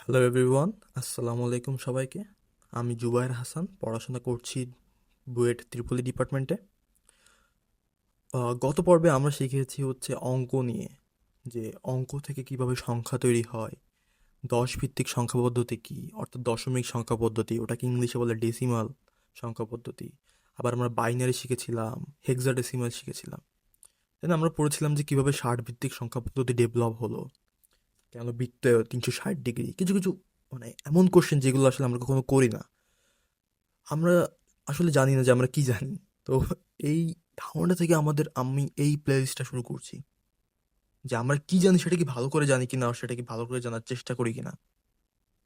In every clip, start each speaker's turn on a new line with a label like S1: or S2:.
S1: Hello everyone, আসসালামু আলাইকুম সবাইকে। আমি জুবায়ের হাসান, পড়াশোনা করছি বুয়েট ত্রিপলি ডিপার্টমেন্টে। গত পর্বে আমরা শিখেছি হচ্ছে অঙ্ক নিয়ে, যে অঙ্ক থেকে কিভাবে সংখ্যা তৈরি হয়, দশ ভিত্তিক সংখ্যা পদ্ধতি কী, অর্থাৎ দশমিক সংখ্যা পদ্ধতি, ওটাকে ইংলিশে বলে ডেসিমাল সংখ্যা পদ্ধতি। আবার আমরা বাইনারি শিখেছিলাম, হেক্সাডেসিমাল শিখেছিলাম। দেন আমরা পড়েছিলাম যে কিভাবে ষাট ভিত্তিক সংখ্যা পদ্ধতি ডেভেলপ হলো, কেন বৃত্ত 360 ডিগ্রি, কিছু কিছু মানে এমন কোশ্চেন যেগুলো আসলে আমরা কখনো করি না। আমরা আসলে জানি না যে আমরা কি জানি। তো এই ধারণা থেকে আমি এই প্লেলিস্টটা শুরু করছি, যে আমরা কি জানি সেটা কি ভালো করে জানি কিনা, আর সেটা কি ভালো করে জানার চেষ্টা করি কিনা।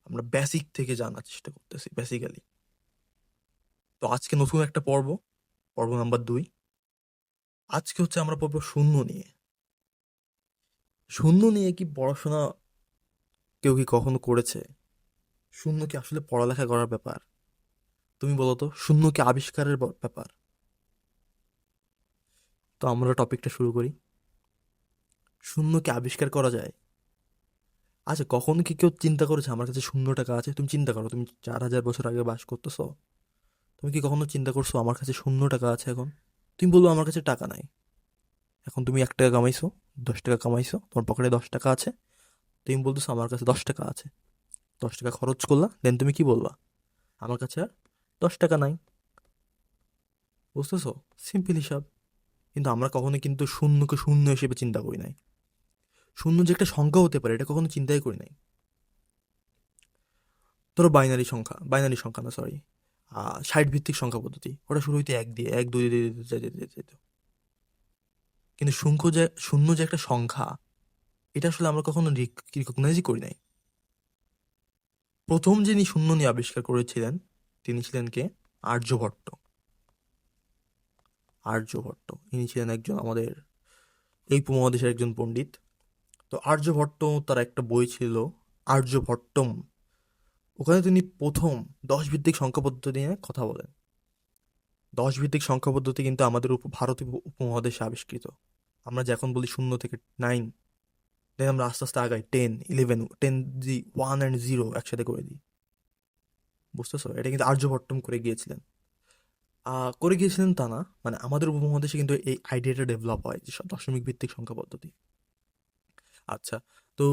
S1: আমরা বেসিক থেকে জানার চেষ্টা করতেছি বেসিক্যালি। তো আজকে নতুন একটা পর্ব, পর্ব নাম্বার 2। আজকে হচ্ছে আমরা পড়বো শূন্য নিয়ে। শূন্য নিয়ে কি পড়াশোনা কেউ কি কখনো করেছে? শূন্য কি আসলে পড়ালেখা করার ব্যাপার? তুমি বলো তো, শূন্য কি আবিষ্কারের ব্যাপার? তো আমরা টপিকটা শুরু করি। শূন্য কি আবিষ্কার করা যায়? আচ্ছা, কখনো কি কেউ চিন্তা করেছে আমার কাছে 0 টাকা আছে? তুমি চিন্তা করো, তুমি 4000 বছর আগে বাস করতেছো। তুমি কি কখনো চিন্তা করছো আমার কাছে 0 টাকা আছে এখন? তুমি বলবো আমার কাছে টাকা নাই। এখন তুমি 1 টাকা কামাইছো, 10 টাকা কামাইছো, তোমার পকেটে 10 টাকা আছে। তুমি বলতেছো আমার কাছে 10 টাকা আছে। 10 টাকা খরচ করলা, দেন তুমি কি বলবা? আমার কাছে আর 10 টাকা নাই। বুঝতেছো? সিম্পল হিসাব। কিন্তু আমরা কখনো কিন্তু শূন্যকে শূন্য হিসেবে চিন্তা করি নাই। শূন্য যে একটা সংখ্যা হতে পারে এটা কখনো চিন্তাই করি নাই। ধরো বাইনারি সংখ্যা না, সরি, 60 ভিত্তিক সংখ্যা পদ্ধতি, ওটা শুরু হইতে 1 দিয়ে, 1 2 দিয়ে যেত। কিন্তু শূন্য যে একটা সংখ্যা, এটা আসলে আমরা কখনো রিকগনাইজই করি নাই। প্রথম যিনি শূন্য নিয়ে আবিষ্কার করেছিলেন তিনি ছিলেন কে? আর্যভট্ট। আর্যভট্ট ইনি ছিলেন একজন আমাদের এই উপমহাদেশের একজন পণ্ডিত। তো আর্যভট্ট, তার একটা বই ছিল আর্যভট্টম। ওখানে তিনি প্রথম 10 ভিত্তিক সংখ্যা পদ্ধতি নিয়ে কথা বলেন। 10 ভিত্তিক সংখ্যা পদ্ধতি কিন্তু আমাদের ভারতীয় উপমহাদেশে আবিষ্কৃত। আমরা যে এখন বলি 0 থেকে 9, দেন আমরা আস্তে আস্তে আগাই 10 11, 1 and 0 একসাথে করে দিই। বুঝতেছো? এটা কিন্তু আর্যভট্টম করে গিয়েছিলেন তা না, মানে আমাদের উপমহাদেশে কিন্তু এই আইডিয়াটা ডেভেলপ হয় যে দশমিক ভিত্তিক সংখ্যা পদ্ধতি। আচ্ছা, তো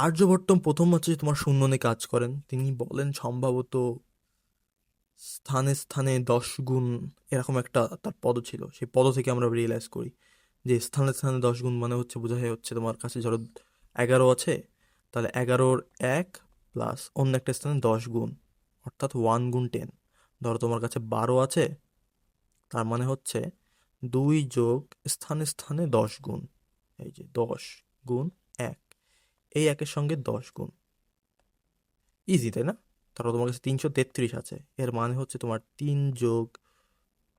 S1: আর্যভট্টম প্রথম হচ্ছে যে তোমার শূন্য নিয়ে কাজ করেন। তিনি বলেন সম্ভবত স্থানে স্থানে 10 গুণ, এরকম একটা তার পদ ছিল। সেই পদ থেকে আমরা রিয়েলাইজ করি যে স্থানে স্থানে 10 গুণ মানে হচ্ছে বোঝায় হচ্ছে তোমার কাছে ধরো 11 আছে, তাহলে 11-র 1 প্লাস অন্য একটা স্থানে 10 গুণ, অর্থাৎ 1 গুণ 10। ধরো তোমার কাছে 12 আছে, তার মানে হচ্ছে 2 যোগ স্থানে স্থানে 10 গুণ, এই যে 10 গুণ 1, এই একের সঙ্গে 10 গুণ। ইজি, তাই না? তারপর তোমার কাছে 333 আছে, এর মানে হচ্ছে তোমার 3 যোগ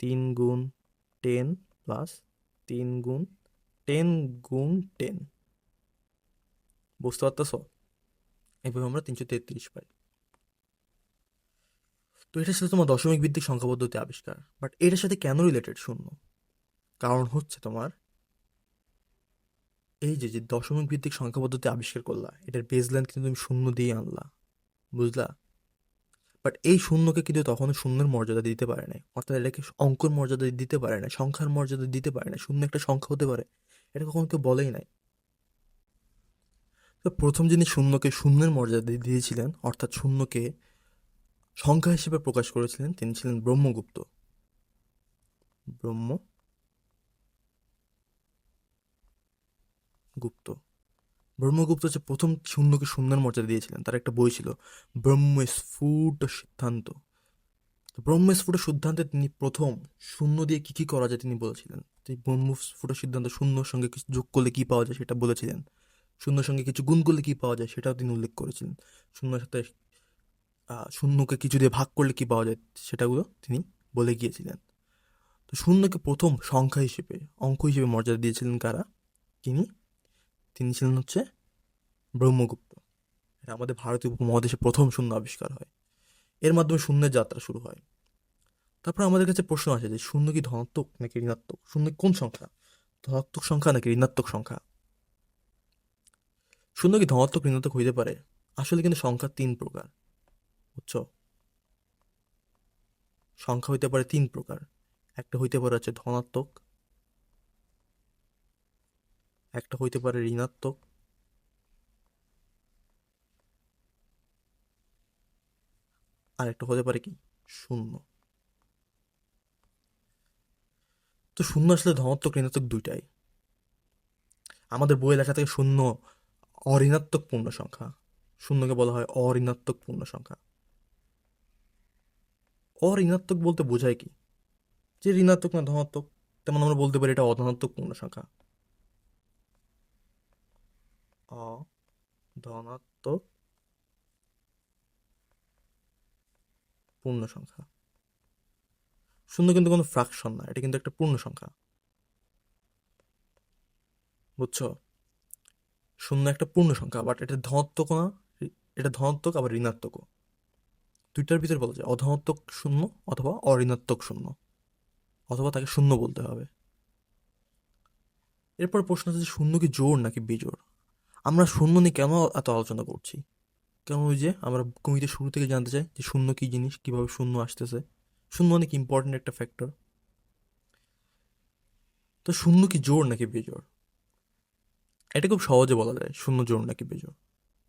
S1: 3 গুণ 10 প্লাস 3 গুণ 10 গুণ 10। বুঝতে পারতেছো? এভাবে আমরা 333 পাই। তো এটা ছিল তোমার দশমিক ভিত্তিক সংখ্যা পদ্ধতি আবিষ্কার। বাট এটার সাথে কেন রিলেটেড শূন্য? কারণ হচ্ছে তোমার এই যে যে দশমিক ভিত্তিক সংখ্যা পদ্ধতি আবিষ্কার করলা, এটার বেস লাইন কিন্তু তুমি শূন্য দিয়ে আনলা। বুঝলা? বাট এই শূন্যকে কিন্তু তখনও শূন্যের মর্যাদা দিতে পারে না, অর্থাৎ এটাকে অঙ্কের মর্যাদা দিতে পারে না, সংখ্যার মর্যাদা দিতে পারে না। শূন্য একটা সংখ্যা হতে পারে, এটা কখনো কেউ বলেই নাই। তো প্রথম যিনি শূন্যকে শূন্যের মর্যাদা দিয়েছিলেন, অর্থাৎ শূন্যকে সংখ্যা হিসেবে প্রকাশ করেছিলেন, তিনি ছিলেন ব্রহ্মগুপ্ত। ব্রহ্মগুপ্ত ব্রহ্মগুপ্ত হচ্ছে প্রথম শূন্যকে শূন্যের মর্যাদা দিয়েছিলেন। তার একটা বই ছিল ব্রহ্মস্ফুট সিদ্ধান্ত। তো ব্রহ্মস্ফুট সিদ্ধান্তে তিনি প্রথম শূন্য দিয়ে কি কি করা যায় তিনি বলেছিলেন। এই ব্রহ্মস্ফুট সিদ্ধান্ত শূন্যর সঙ্গে কিছু যোগ করলে কি পাওয়া যায় সেটা বলেছিলেন। শূন্যর সঙ্গে কিছু গুণ করলে কি পাওয়া যায় সেটাও তিনি উল্লেখ করেছিলেন। শূন্যের সাথে শূন্যকে কিছু দিয়ে ভাগ করলে কি পাওয়া যায় সেটাগুলো তিনি বলে গিয়েছিলেন। তো শূন্যকে প্রথম সংখ্যা হিসেবে, অঙ্ক হিসেবে মর্যাদা দিয়েছিলেন কারা? তিনি তিনি ছিলেন হচ্ছে ব্রহ্মগুপ্ত। এটা আমাদের ভারতীয় উপমহাদেশে প্রথম শূন্য আবিষ্কার হয়। এর মাধ্যমে শূন্যের যাত্রা শুরু হয়। তারপর আমাদের কাছে প্রশ্ন আসে যে শূন্য কি ধনাত্মক নাকি ঋণাত্মক? শূন্য কোন সংখ্যা? ধনাত্মক সংখ্যা নাকি ঋণাত্মক সংখ্যা? শূন্য কি ধনাত্মক ঋণাত্মক হইতে পারে? আসলে কিন্তু সংখ্যা তিন প্রকার, বুঝছো? সংখ্যা হইতে পারে তিন প্রকার। একটা হইতে পারে হচ্ছে ধনাত্মক, একটা হইতে পারে ঋণাত্মক, আর একটা হতে পারে কি শূন্য। তো শূন্য আসলে ধনাত্মক ঋণাত্মক দুইটাই। আমাদের বইয়ে লেখা থাকে শূন্য অঋণাত্মক পূর্ণ সংখ্যা। শূন্যকে বলা হয় অঋণাত্মক পূর্ণ সংখ্যা। অঋণাত্মক বলতে বোঝায় কি? যে ঋণাত্মক না ধনাত্মক। তেমন আমরা বলতে পারি এটা অধনাত্মক পূর্ণ সংখ্যা। অধনাত্মক পূর্ণ সংখ্যা। শূন্য কিন্তু কোনো ফ্রাকশন না, এটা কিন্তু একটা পূর্ণ সংখ্যা, বুঝছো? শূন্য একটা পূর্ণ সংখ্যা, বাট এটা ধনাত্মক না। এটা ধনাত্মক আবার ঋণাত্মকও। দুইটার ভিতরে বলা যায় অধনাত্মক শূন্য অথবা অঋণাত্মক শূন্য, অথবা তাকে শূন্য বলতে হবে। এরপর প্রশ্ন আছে যে শূন্য কি জোড় নাকি বিজোড়? আমরা শূন্য নিয়ে কেন এত আলোচনা করছি? কেন ওই যে আমরা কমিতে শুরু থেকে জানতে চাই যে শূন্য কি জিনিস, কিভাবে শূন্য আসতেছে। শূন্য অনেক ইম্পর্টেন্ট একটা ফ্যাক্টর। তো শূন্য কি জোড় নাকি বেজোড়? এটা খুব সহজে বলা যায় শূন্য জোড় নাকি বেজোড়।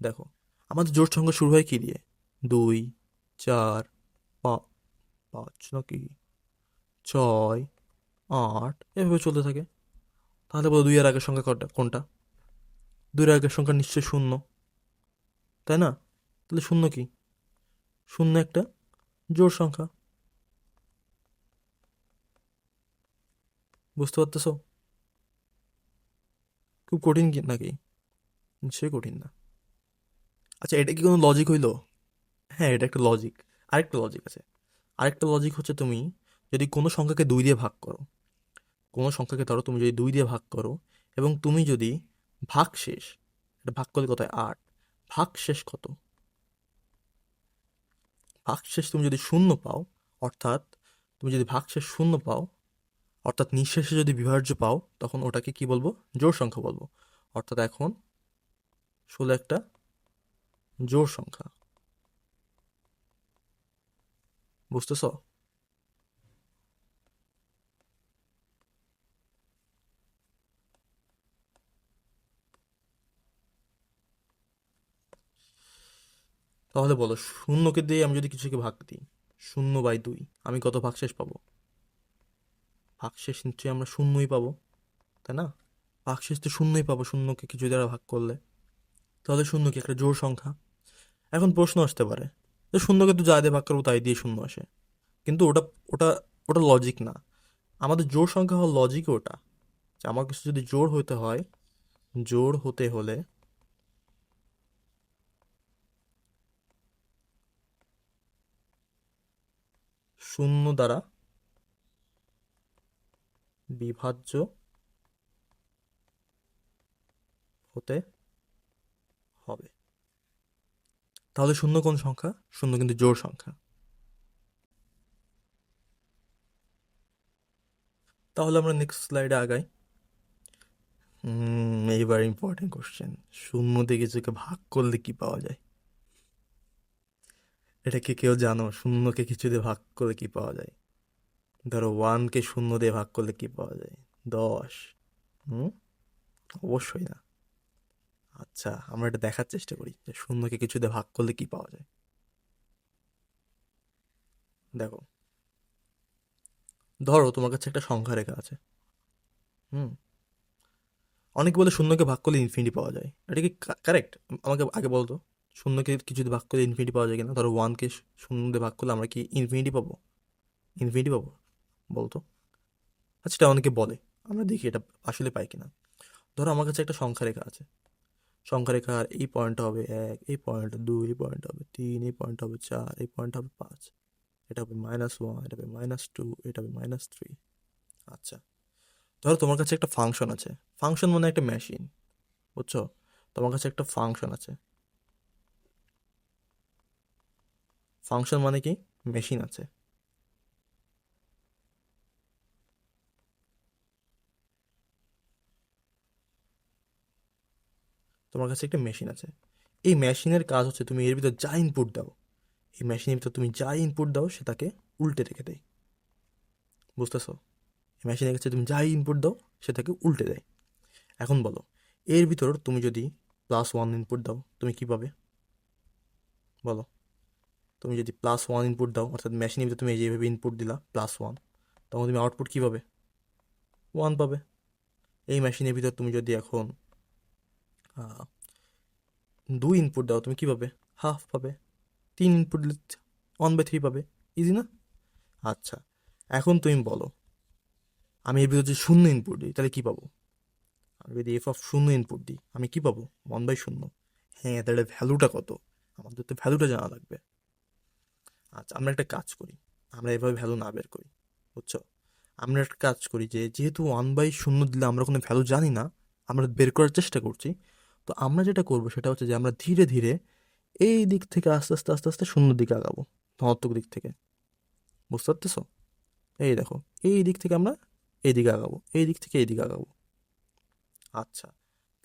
S1: দেখো, আমাদের জোড় সংখ্যা শুরু হয় কি দিয়ে? দুই, চার, পাঁচ নাকি ছয়, আট, এভাবে চলতে থাকে। তাহলে বলো দুই এর আগের সংখ্যা কোনটা? দুইয়ের আগের সংখ্যা নিশ্চয়ই শূন্য, তাই না? তাহলে শূন্য কি? শূন্য একটা জোড় সংখ্যা। বুঝতে পারতেছো? খুব কঠিন কি নাকি? নিশ্চয়ই কঠিন না। আচ্ছা, এটা কি কোনো লজিক হইলো? হ্যাঁ, এটা একটা লজিক। আরেকটা লজিক আছে। আরেকটা লজিক হচ্ছে তুমি যদি কোনো সংখ্যাকে দুই দিয়ে ভাগ করো, কোনো সংখ্যাকে ধরো তুমি যদি দুই দিয়ে ভাগ করো, এবং তুমি যদি ভাগশেষ, এটা ভাগ করলে কত হয়? আট। ভাগশেষ কত? ভাগশেষ তুমি যদি শূন্য পাও, অর্থাৎ তুমি যদি ভাগশেষ শূন্য পাও, অর্থাৎ নিঃশেষে যদি বিভাজ্য পাও, তখন ওটাকে কি বলবো? জোড় সংখ্যা বলবো। অর্থাৎ এখন 16 একটা জোড় সংখ্যা। বুঝতেছ? তাহলে বলো, শূন্যকে দিয়ে আমি যদি কিছুকে ভাগ দিই, 0/2, আমি কত ভাগশেষ পাবো? ভাগশেষ নিশ্চয়ই আমরা শূন্যই পাবো, তাই না? ভাগশেষ তো শূন্যই পাবো শূন্যকে কিছু দ্বারা ভাগ করলে। তাহলে শূন্য কি একটা জোড় সংখ্যা? এখন প্রশ্ন আসতে পারে যে শূন্যকে তো যা দিয়ে ভাগ করবো তাই দিয়ে শূন্য আসে, কিন্তু ওটা ওটা ওটা লজিক না। আমাদের জোড় সংখ্যা হওয়ার লজিক ওটা, যে আমার কিছু যদি জোড় হতে হয়, জোড় হতে হলে শূন্য দ্বারা বিভাজ্য হতে হবে। তাহলে শূন্য কোন সংখ্যা? শূন্য কিন্তু জোড় সংখ্যা। তাহলে আমরা নেক্সট স্লাইডে আগাই। এইবার ইম্পর্টেন্ট কোশ্চেন, শূন্য দিয়ে কিছুকে ভাগ করলে কি পাওয়া যায়? এটা কি কেউ জানো? শূন্যকে কিছু দিয়ে ভাগ করলে কি পাওয়া যায়? ধরো ওয়ানকে শূন্য দিয়ে ভাগ করলে কি পাওয়া যায়? 10। হুম, অবশ্যই না। আচ্ছা, আমরা এটা দেখার চেষ্টা করি যে শূন্যকে কিছু দিয়ে ভাগ করলে কি পাওয়া যায়। দেখো, ধরো তোমার কাছে একটা সংখ্যা রেখা আছে। হুম, অনেকে বলে শূন্যকে ভাগ করলে ইনফিনিটি পাওয়া যায়, এটা কি কারেক্ট? আমাকে আগে বলতো, শূন্যকে কিছু দিয়ে ভাগ করলে ইনফিনিটি পাওয়া যায় কিনা? ধরো ওয়ানকে শূন্য দিয়ে ভাগ করলে আমরা কি ইনফিনিটি পাবো? ইনফিনিটি পাবো, বলতো? আচ্ছা, এটা অনেকে বলে, আমরা দেখি এটা আসলে পাই কিনা। ধরো আমার কাছে একটা সংখ্যা রেখা আছে। সংখ্যা রেখার এই পয়েন্ট হবে 1, এই পয়েন্ট 2, এই পয়েন্ট হবে 3, এই পয়েন্ট হবে 4, এই পয়েন্ট হবে 5, এটা হবে -1, এটা হবে -2, এটা হবে -3। আচ্ছা, ধরো তোমার কাছে একটা ফাংশন আছে। ফাংশন মানে একটা মেশিন, বুঝছো? তোমার কাছে একটা ফাংশন আছে। ফাংশন মানে কি? মেশিন আছে। তোমার কাছে একটা মেশিন আছে। এই মেশিনের কাজ হচ্ছে তুমি এর ভিতর যা ইনপুট দাও, এই মেশিনের ভিতর তুমি যা ইনপুট দাও সে তাকে উল্টে রেখে দেয়। বুঝতেছো? এই মেশিনের কাছে তুমি যা ইনপুট দাও সে তাকে উল্টে দেয়। এখন বলো, এর ভিতর তুমি যদি +1 ইনপুট দাও তুমি কি পাবে? বলো। তুমি যদি +1 ইনপুট দাও, অর্থাৎ মেশিনের ভিতরে তুমি যেভাবে ইনপুট দিলা +1, তখন তুমি আউটপুট কী পাবে? 1 পাবে। এই মেশিনের ভিতর তুমি যদি এখন 2 ইনপুট দাও তুমি কী পাবে? হাফ পাবে। 3 ইনপুট দিলে 1/3 পাবে। ইজি না? আচ্ছা, এখন তুমি বলো, আমি এর ভিতর যদি 0 ইনপুট দিই তাহলে কী পাবো? আমি যদি f(0) ইনপুট দিই আমি কী পাবো? 1/0। হ্যাঁ, তাহলে ভ্যালুটা কত? আমাদের তো ভ্যালুটা জানা লাগবে। আচ্ছা, আমরা একটা কাজ করি, আমরা এভাবে ভ্যালু না বের করি, বুঝছো? আমরা একটা কাজ করি যে যেহেতু 1/0 দিলে আমরা কোনো ভ্যালু জানি না, আমরা বের করার চেষ্টা করছি। তো আমরা যেটা করবো সেটা হচ্ছে যে আমরা ধীরে ধীরে এই দিক থেকে আস্তে আস্তে আস্তে আস্তে শূন্যর দিকে আগাবো, ধনাত্মক দিক থেকে। বুঝতে পারতেছো? এই দেখো, এই দিক থেকে আমরা এই দিকে আগাবো, এই দিক থেকে এই দিকে আগাবো। আচ্ছা,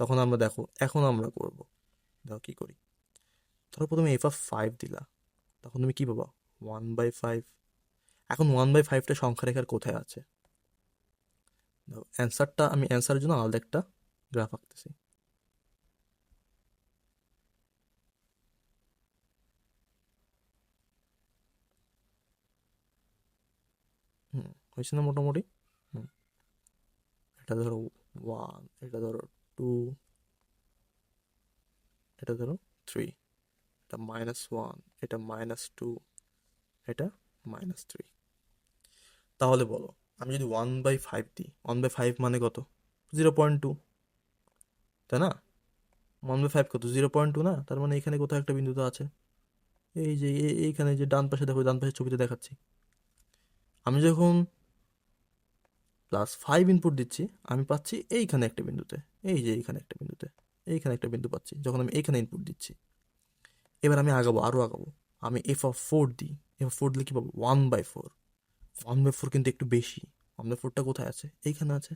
S1: তখন আমরা দেখো এখন আমরা করব, দেখো কী করি। ধরো প্রথমে f(5) দিলা, তখন তুমি কী পাবা? 1/5। এখন 1/5টা সংখ্যা রেখার কোথায় আছে? দেখো অ্যান্সারটা, আমি অ্যান্সারের জন্য আলাদা একটা গ্রাফ আঁকতেছি। হয়েছে না মোটামুটি? হুম এটা ধরো 1, এটা ধরো 2, এটা ধরো 3, এটা -1, এটা -2, এটা -3। তাহলে বলো, আমি যদি 1/5 দিই, 1/5 মানে কত? 0.2, তাই না? 1/5 কত? 0.2 না? তার মানে এখানে কোথাও একটা বিন্দু তো আছে। এই যে এইখানে যে ডান পাশে দেখো, ডান পাশের ছবিতে দেখাচ্ছি। আমি যখন +5 ইনপুট দিচ্ছি আমি পাচ্ছি এইখানে একটা বিন্দুতে, এই যে এইখানে একটা বিন্দুতে, এইখানে একটা বিন্দু পাচ্ছি যখন আমি এইখানে ইনপুট দিচ্ছি। এবার আমি আগাবো, আরও আগাবো। আমি f(4) দিই, f(4) দিলে কী পাবো? 1/4। 1/4 কিন্তু একটু বেশি। 1/4টা কোথায় আছে? এইখানে আছে।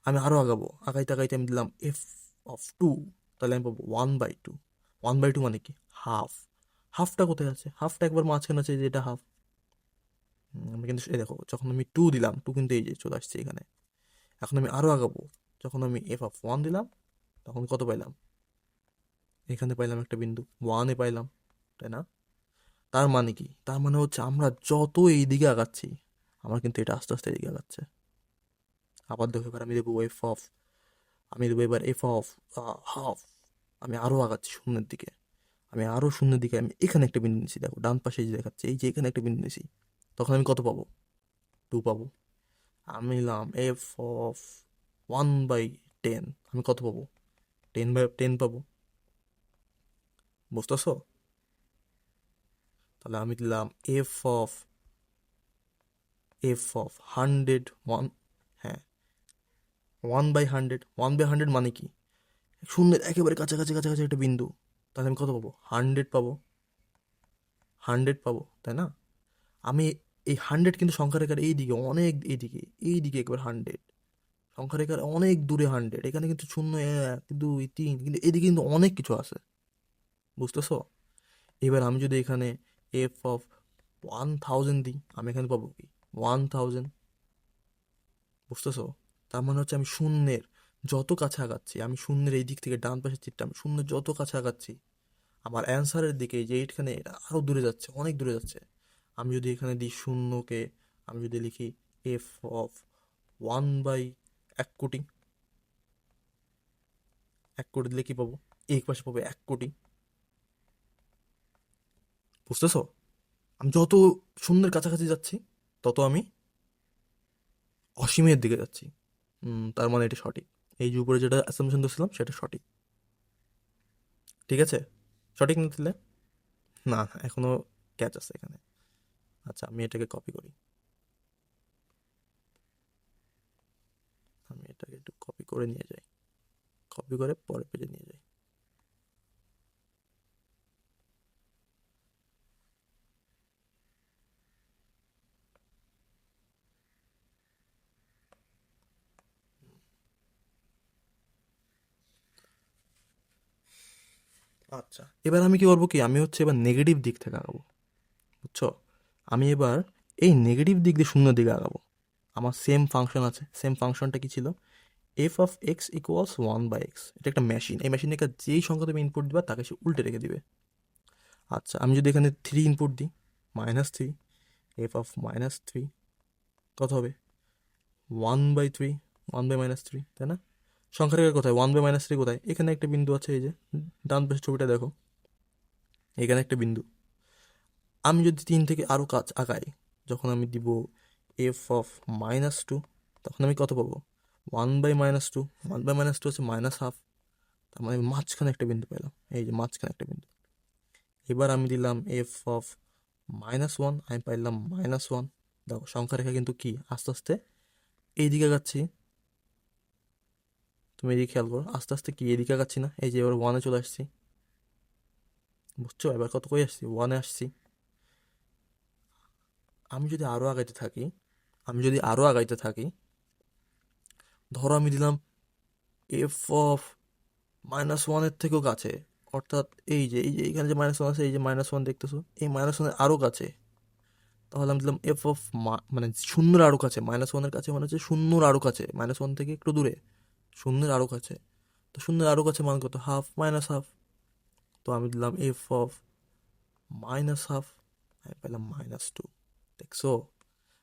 S1: আমি আরও আগাবো, আগাইতে আগাইতে আমি দিলাম f(2), তাহলে আমি পাবো 1/2। 1/2 মানে কি? হাফ। হাফটা কোথায় আছে? হাফটা একবার মাঝখানে আছে, যে এটা হাফ। আমি কিন্তু এই দেখো, যখন আমি 2 দিলাম, 2 কিন্তু এই যে চলে আসছে এখানে। এখন আমি আরও আগাবো, যখন আমি f(1) দিলাম তখন কত পাইলাম? এখানে পাইলাম একটা বিন্দু, 1-এ পাইলাম, তাই না? তার মানে কি? তার মানে হচ্ছে আমরা যত এই দিকে আগাচ্ছি আমার কিন্তু এটা আস্তে আস্তে এদিকে আগাচ্ছে। আবার দেখো, এবার আমি দেবো আমি দেবো এবার হাফ। আমি আরও আগাচ্ছি শূন্যের দিকে, আমি আরও শূন্যের দিকে, আমি এখানে একটা বিন্দু নিয়েছি, দেখো ডান পাশে যে দেখাচ্ছে, এই যে এখানে একটা বিন্দু নিয়েছি। তখন আমি কত পাবো? 2 পাবো। আমি নিলাম f(1/10), আমি কত পাবো? 10/10 পাবো। বুঝতেছো? তাহলে আমি দিলাম f(100), হ্যাঁ, 1/100। 1/100 মানে কি? শূন্যের একেবারে কাছাকাছি কাছাকাছি একটা বিন্দু। তাহলে আমি কত পাবো? 100 পাবো। 100 পাবো, তাই না? আমি এই 100 কিন্তু সংখ্যা রেখার এইদিকে, অনেক এইদিকে, এইদিকে একবার 100 সংখ্যা রেখার অনেক দূরে 100। এখানে কিন্তু 0, 1, 2, 3, কিন্তু এদিকে কিন্তু অনেক কিছু আছে। বুঝতেছো? এবার আমি যদি এখানে f(1000) দিই আমি এখানে পাবো কি? 1000। বুঝতেছো? তার মানে হচ্ছে আমি শূন্যের যত কাছে আগাচ্ছি, আমি শূন্যের এই দিক থেকে ডান পাশের চিত্রটা, আমি শূন্যের যত কাছে আগাচ্ছি আমার অ্যান্সারের দিকে, যে এইখানে এটা আরও দূরে যাচ্ছে, অনেক দূরে যাচ্ছে। আমি যদি এখানে দিই শূন্যকে, আমি যদি লিখি f(1/1 কোটি), 1 কোটি দিলে কী পাবো? এই পাশে পাবো 1 কোটি। বুঝতেছো? আমি যত শূন্যের কাছাকাছি যাচ্ছি তত আমি অসীমের দিকে যাচ্ছি। তার মানে এটা সঠিক। এই যে উপরে যেটা অ্যাসাম্পশন দিয়েছিলাম সেটা সঠিক। ঠিক আছে? সঠিক না দিলে? না, এখনো ক্যাচ আছে এখানে। আচ্ছা, আমি এটাকে কপি করি, আমি এটাকে একটু কপি করে নিয়ে যাই, কপি করে পরের পেজে নিয়ে যাই। আচ্ছা, এবার আমি কি করবো, কি আমি হচ্ছে এবার নেগেটিভ দিক থেকে আগাবো, বুঝছো? আমি এবার এই নেগেটিভ দিক দিয়ে শূন্যের দিকে আগাবো। আমার সেম ফাংশন আছে, সেম ফাংশনটা কি ছিল, F of x equals 1/x। এটা একটা মেশিন, এই মেশিনে যেই সংখ্যা তুমি ইনপুট দিবা তাকে সে উল্টে রেখে দিবে। আচ্ছা, আমি যদি এখানে 3 ইনপুট দিই, -3, এফ অফ -3 কত হবে, 1/3, 1/-3, তাই না? সংখ্যা রেখার কোথায় 1/-3 কোথায়? এখানে একটা বিন্দু আছে, এই যে ডান পাশের ছবিটা দেখো, এখানে একটা বিন্দু। আমি যদি 3 থেকে আরও কাজ আগাই, যখন আমি দিব এফ অফ -2, তখন আমি কত পাবো, 1/-2, 1/-2 হচ্ছে -1/2, তার মানে আমি মাঝখানে একটা বিন্দু পেলাম, এই যে মাঝখানে একটা বিন্দু। এবার আমি দিলাম এফ অফ -1, আমি পাইলাম -1। দেখো সংখ্যা রেখা কিন্তু কি আস্তে আস্তে এইদিকে আগাচ্ছি, তুমি এদিকে খেয়াল করো, আস্তে আস্তে কি এদিকে আগাচ্ছি না, এই যে এবার 1-এ চলে আসছি, বুঝছো? এবার কত কই আসছি, 1-এ আসছি। আমি যদি আরও আগাইতে থাকি, আমি যদি আরও আগাইতে থাকি, ধরো আমি দিলাম এফ অফ -1-এর থেকেও কাছে, অর্থাৎ এই যে এইখানে যে -1 আছে, এই যে -1 দেখতেছো, এই -1-এর আরও কাছে, তাহলে আমি দিলাম এফ অফ, মানে শূন্যের আরও কাছে, -1-এর কাছে মানে হচ্ছে শূন্যর আরও কাছে, -1 থেকে একটু দূরে, শূন্যের আরও কাছে। তো শূন্যের আরও কাছে মান কত, হাফ, -হাফ। তো আমি দিলাম এফ অফ -হাফ, আমি পেলাম -2। দেখছো,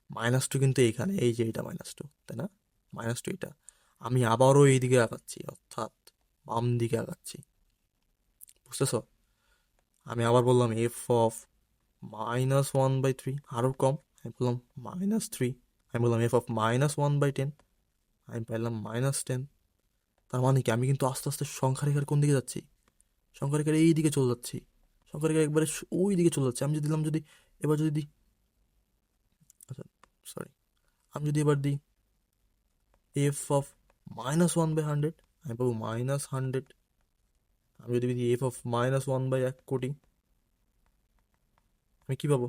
S1: -2 কিন্তু এইখানে, এই যে এটা -2, তাই না? -2 এটা। আমি আবারও এইদিকে আগাচ্ছি, অর্থাৎ বাম দিকে আগাচ্ছি, বুঝতেছো? আমি আবার বললাম এফ অফ -1/3, আরও কম, আমি বললাম -3। আমি বললাম এফ অফ -1/10, আমি পেলাম -10। তার মানে কি, আমি কিন্তু আস্তে আস্তে সংখ্যা রেখার কোন দিকে যাচ্ছি, সংখ্যা রেখার এই দিকে চলে যাচ্ছি, সংখ্যা রেখার একবারে ওই দিকে চলে যাচ্ছে। আমি যদি দিলাম, যদি এবার যদি দিই, আচ্ছা সরি, আমি যদি এবার দিই এফ অফ -1/100, আমি পাবো -100। আমি যদি দিই এফ অফ -1/1 কোটি, আমি কি পাবো,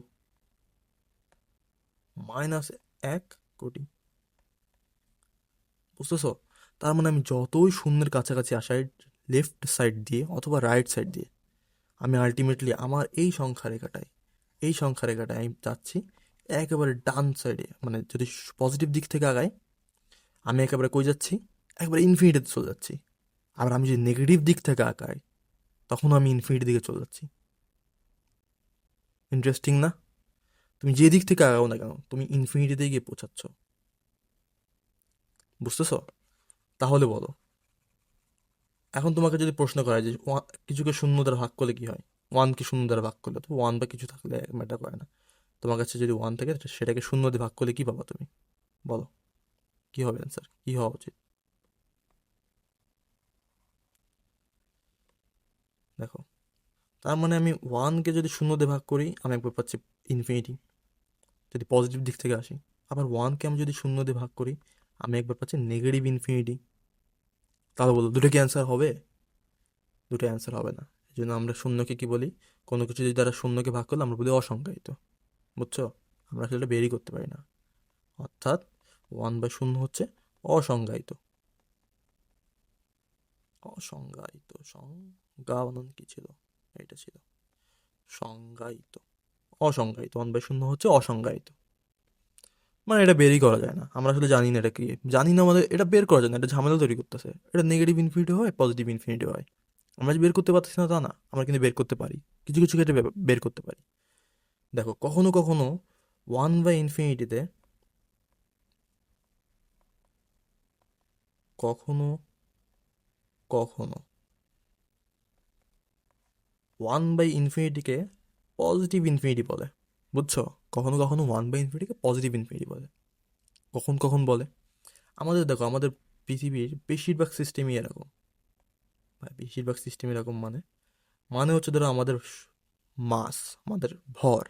S1: -1 কোটি। বুঝতেছো? তার মানে আমি যতই শূন্যের কাছাকাছি আসাই, লেফট সাইড দিয়ে অথবা রাইট সাইড দিয়ে, আমি আলটিমেটলি আমার এই সংখ্যা রেখাটায় আমি যাচ্ছি একেবারে ডান সাইডে। মানে যদি পজিটিভ দিক থেকে আগাই, আমি একেবারে কই যাচ্ছি, একবারে ইনফিনিটিতে চলে যাচ্ছি। আবার আমি যদি নেগেটিভ দিক থেকে আগাই, তখন আমি ইনফিনিটি দিকে চলে যাচ্ছি। ইন্টারেস্টিং না? তুমি যে দিক থেকে আগাও না কেন, তুমি ইনফিনিটিতে গিয়ে পৌঁছাচ্ছ। বুঝতেছো? তাহলে বলো, এখন তোমাকে যদি প্রশ্ন করা হয় যে কিছুকে শূন্য দ্বারা ভাগ করলে কি হয়, ওয়ানকে শূন্য দ্বারা ভাগ করলে, তো ওয়ান বা কিছু থাকলে ম্যাটার করে না, তোমার কাছে যদি ওয়ান থাকে সেটাকে শূন্য দিয়ে ভাগ করলে কি পাবা তুমি, বলো কি হবে অ্যান্সার, কি হওয়া উচিত? দেখো, তার মানে আমি ওয়ানকে যদি শূন্য দিয়ে ভাগ করি, আমি একবার পাচ্ছি ইনফিনিটি, যদি পজিটিভ দিক থেকে আসি। আবার ওয়ানকে আমি যদি শূন্য দিয়ে ভাগ করি, আমি একবার পাচ্ছি নেগেটিভ ইনফিনিটি। তাহলে বলো, দুটো কি অ্যান্সার হবে? দুটো অ্যান্সার হবে না। এই জন্য আমরা শূন্যকে কি বলি, কোনো কিছু যদি দ্বারা শূন্যকে ভাগ করলে আমরা বলি অসংজ্ঞায়িত, বুঝছো? আমরা সেটা বেরই করতে পারি না, অর্থাৎ 1/0 হচ্ছে অসংজ্ঞায়িত। অসংজ্ঞায়িত, সংজ্ঞা বানান কি ছিল, এটা ছিল সংজ্ঞায়িত। অসংজ্ঞায়িত, 1/0 হচ্ছে অসংজ্ঞায়িত। মানে এটা বেরই করা যায় না, আমরা আসলে জানি না এটা কি, জানি না, আমাদের এটা বের করা যায় না, এটা ঝামেলা তৈরি করতেছে। এটা নেগেটিভ ইনফিনিটি হয়, পজিটিভ ইনফিনিটি হয়, আমরা যে বের করতে পারতেছি না তা না, আমরা কিন্তু বের করতে পারি, কিছু কিছু ক্ষেত্রে বের করতে পারি। দেখো, কখনো কখনো 1/ইনফিনিটিতে, কখনো কখনো 1/ইনফিনিটিকে পজিটিভ ইনফিনিটি বলে, বুঝছো? কখনো কখনো 1/ইনফিনিটিকে পজিটিভ ইনফিনিটি বলে, কখন কখন বলে। আমাদের দেখো, আমাদের পৃথিবীর বেশিরভাগ সিস্টেমই এরকম, বেশিরভাগ সিস্টেম এরকম, মানে মানে হচ্ছে ধরো আমাদের মাস, আমাদের ভর,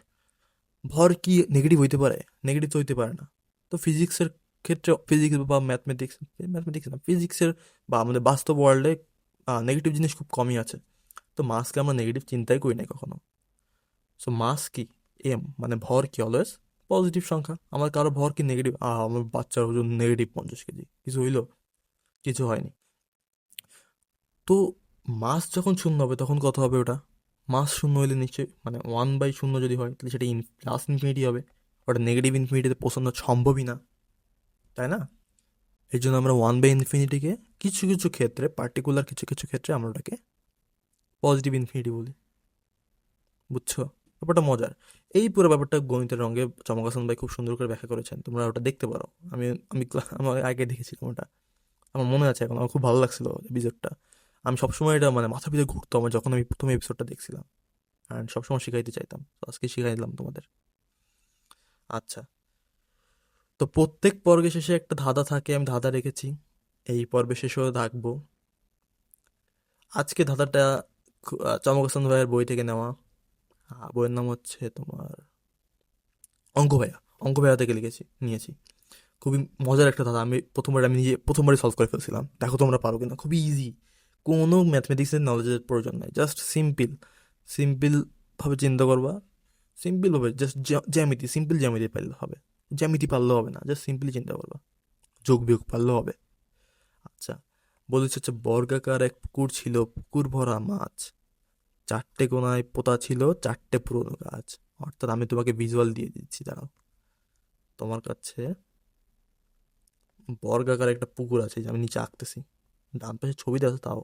S1: ভর কি নেগেটিভ হইতে পারে? নেগেটিভ তো হইতে পারে না। তো ফিজিক্সের ক্ষেত্রে, ফিজিক্স বা ম্যাথমেটিক্স, ম্যাথমেটিক্স না, ফিজিক্সের বা আমাদের বাস্তব ওয়ার্ল্ডে নেগেটিভ জিনিস খুব কমই আছে। তো মাসকে আমরা নেগেটিভ চিন্তাই করি না কখনো। সো মাস কি, এম মানে ভর কি, অলওয়েজ পজিটিভ সংখ্যা। আমার কারো ভর কি নেগেটিভ, আমার বাচ্চার ওজন -50 কেজি, কিছু হইলো? কিছু হয়নি। তো মাস যখন শূন্য হবে তখন কত হবে ওটা? মাস শূন্য হলে নিশ্চয়ই মানে 1/0 যদি হয় তাহলে সেটা প্লাস ইনফিনিটি হবে। ওটা নেগেটিভ ইনফিনিটিতে পৌঁছানো সম্ভবই না, তাই না? এই জন্য আমরা 1/ইনফিনিটিকে কিছু কিছু ক্ষেত্রে, পার্টিকুলার কিছু কিছু ক্ষেত্রে আমরা ওটাকে পজিটিভ ইনফিনিটি বলি। বুঝছো? ব্যাপারটা মজার। এই পুরো ব্যাপারটা গণিতের রঙে চমক হাসান ভাই খুব সুন্দর করে ব্যাখ্যা করেছেন, তোমরা ওটা দেখতে পারো। আমি আমি আমার আগে দেখেছিলাম ওটা, আমার মনে আছে এখন, আমার খুব ভালো লাগছিল এপিসোডটা। আমি সবসময় এটা মানে মাথার ভিতরে ঘুরতো আমার যখন আমি প্রথম এপিসোডটা দেখছিলাম, অ্যান্ড সবসময় শিখাইতে চাইতাম, তো আজকে শিখাই দিলাম তোমাদের। আচ্ছা, তো প্রত্যেক পর্বে শেষে একটা ধাঁধা থাকে, আমি ধাঁধা রেখেছি, এই পর্বে শেষেও থাকবো। আজকে ধাঁধাটা চমক হাসান ভাইয়ের বই থেকে নেওয়া। বইয়ের নাম হচ্ছে তোমার অঙ্ক ভাইয়া। অঙ্ক ভাইয়া থেকে নিয়েছি। খুবই মজার একটা ধাঁধা, আমি নিজে প্রথমবারই সলভ করে ফেলছিলাম, দেখো তোমরা পারো কিনা। খুবই ইজি, কোনো ম্যাথমেটিক্সের নলেজের প্রয়োজন নাই, জাস্ট সিম্পল ভাবে চিন্তা করবা, সিম্পল ভাবে জাস্ট জ্যামিতি, সিম্পল জ্যামিতি পারলে হবে, জ্যামিতি পারলেও হবে না, জাস্ট সিম্পলি চিন্তা করবা, যোগ বিয়োগ পারলেও হবে। আচ্ছা, বলেছে হচ্ছে বর্গাকার এক পুকুর ছিল, পুকুর ভরা মাছ, চারটে কোনায় পোতা ছিল চারটে পুরনো গাছ। অর্থাৎ আমি তোমাকে ভিজুয়াল দিয়ে দিচ্ছি, দাঁড়াও। তোমার কাছে বর্গাকার একটা পুকুর আছে, এই যে আমি নিচে আঁকতেছি, ডান পাশে ছবিতে আছে তাও,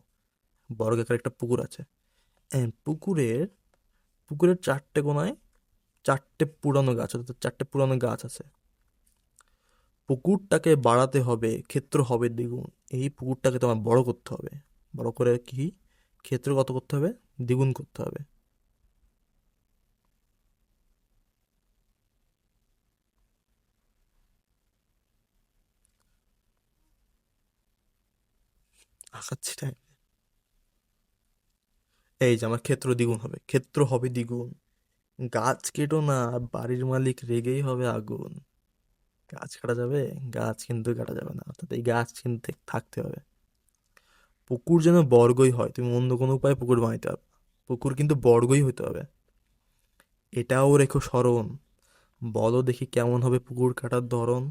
S1: বর্গাকার একটা পুকুর আছে। পুকুরের পুকুরের চারটে কোনায় চারটে পুরানো গাছ, অর্থাৎ চারটে পুরানো গাছ আছে। পুকুরটাকে বাড়াতে হবে, ক্ষেত্র হবে দ্বিগুণ। এই পুকুরটাকে তোমার বড় করতে হবে। বড় করে কি ক্ষেত্র কত করতে হবে? দ্বিগুণ করতে হবে। আঁকাচ্ছি টাইম। এই যে আমার ক্ষেত্র দ্বিগুণ হবে, ক্ষেত্র হবে দ্বিগুণ। গাছ কেটো না, বাড়ির মালিক রেগেই হবে আগুন। গাছ কাটা যাবে? গাছ কিন্তু কাটা যাবে না, অর্থাৎ এই গাছ কিন্তু থাকতে হবে। পুকুর যেন বর্গই হয়, তুমি অন্য কোনো উপায়ে পুকুর বানাইতে হবে না। পুকুর কিন্তু বর্গই হতে হবে। এটাও রেখো স্মরণ। বলো দেখি কেমন হবে পুকুর কাটার ধরন।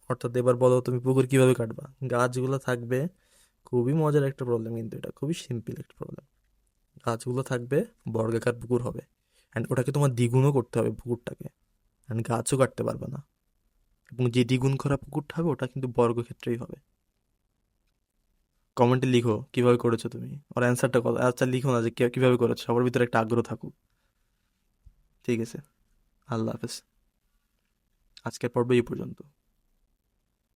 S1: অর্থাৎ এবার বলো তুমি পুকুর কিভাবে কাটবা। গাছগুলো থাকবে, খুবই মজার একটা প্রবলেম, কিন্তু এটা খুবই সিম্পল একটা প্রবলেম। গাছগুলো থাকবে, বর্গাকার পুকুর হবে, অ্যান্ড ওটাকে তোমার দ্বিগুণও করতে হবে পুকুরটাকে, অ্যান্ড গাছও কাটতে পারবে না। এবং যে দ্বিগুণ করা পুকুরটা হবে ওটা কিন্তু বর্গক্ষেত্রেই হবে। কমেন্টে লিখো কিভাবে করেছো তুমি, ওর অ্যান্সারটা কত। আচ্ছা লিখো না যে কিভাবে করেছো, সবার ভিতরে একটা আগ্রহ থাকুক। ঠিক আছে, আল্লাহ হাফেজ। আজকের পর্ব এই পর্যন্ত।